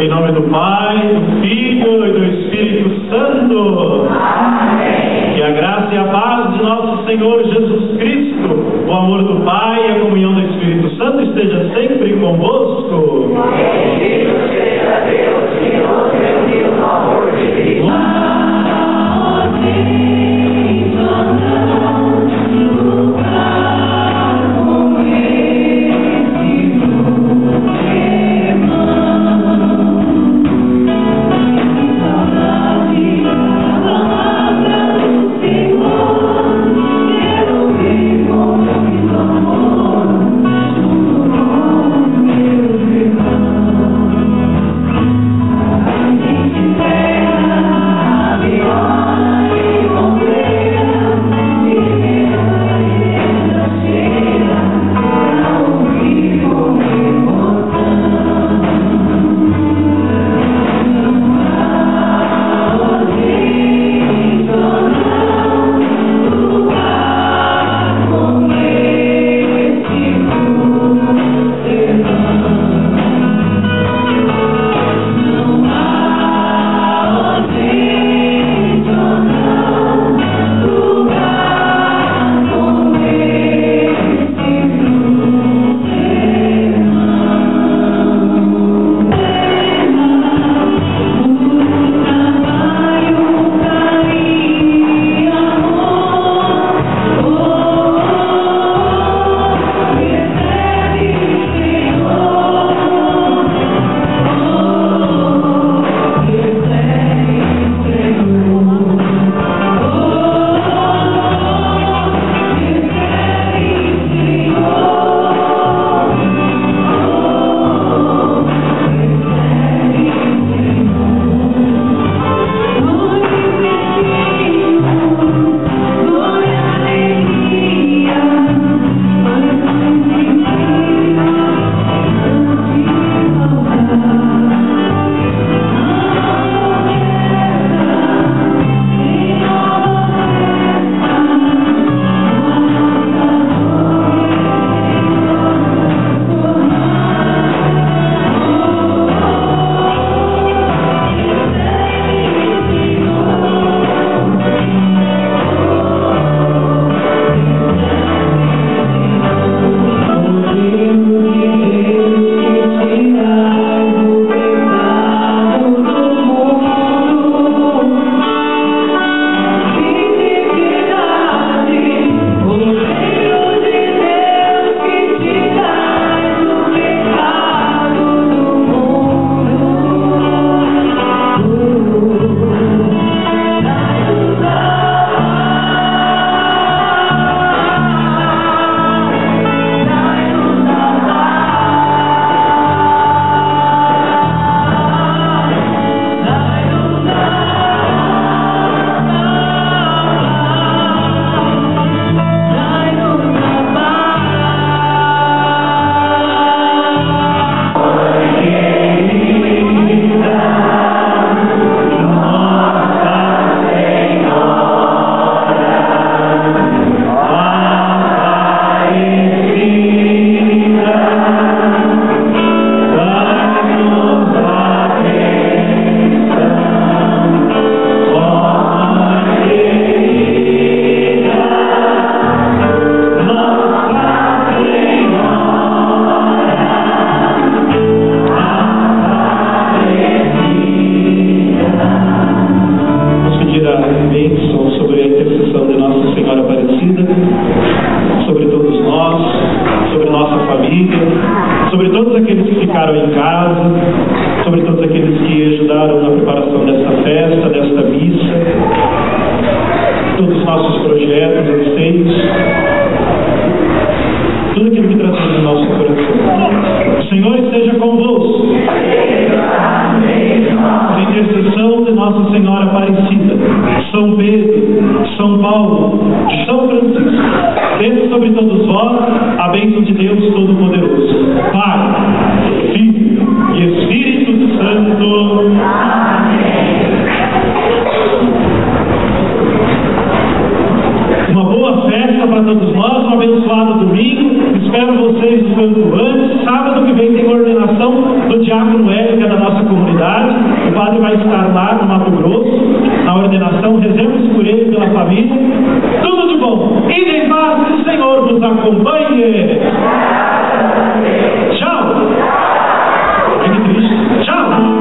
Em nome do Pai, do Filho e do Espírito Santo. Amém. Que a graça e a paz de nosso Senhor Jesus Cristo, o amor do Pai e a comunhão do Espírito Santo esteja sempre convosco. Bendito seja Deus que nos reuniu no amor de Cristo. sobre todos aqueles que ficaram em casa, sobre todos aqueles que ajudaram na preparação desta festa, desta missa, todos os nossos projetos, anseios, tudo aquilo que trazemos no nosso coração. O Senhor esteja convosco. Por intercessão de Nossa Senhora Paulo, de São Francisco, desça sobre todos vós a bênção de Deus Todo-Poderoso, Pai, Filho e Espírito Santo. Uma boa festa para todos nós, um abençoado domingo. Espero vocês o quanto antes. Sábado que vem tem ordenação do diácono Hélio, que é da nossa comunidade. O padre vai estar lá no Mato Grosso, na ordenação. Rezemos por ele e pela família. Tudo de bom. E em paz, que o Senhor vos acompanhe. Tchau. É que triste. Tchau.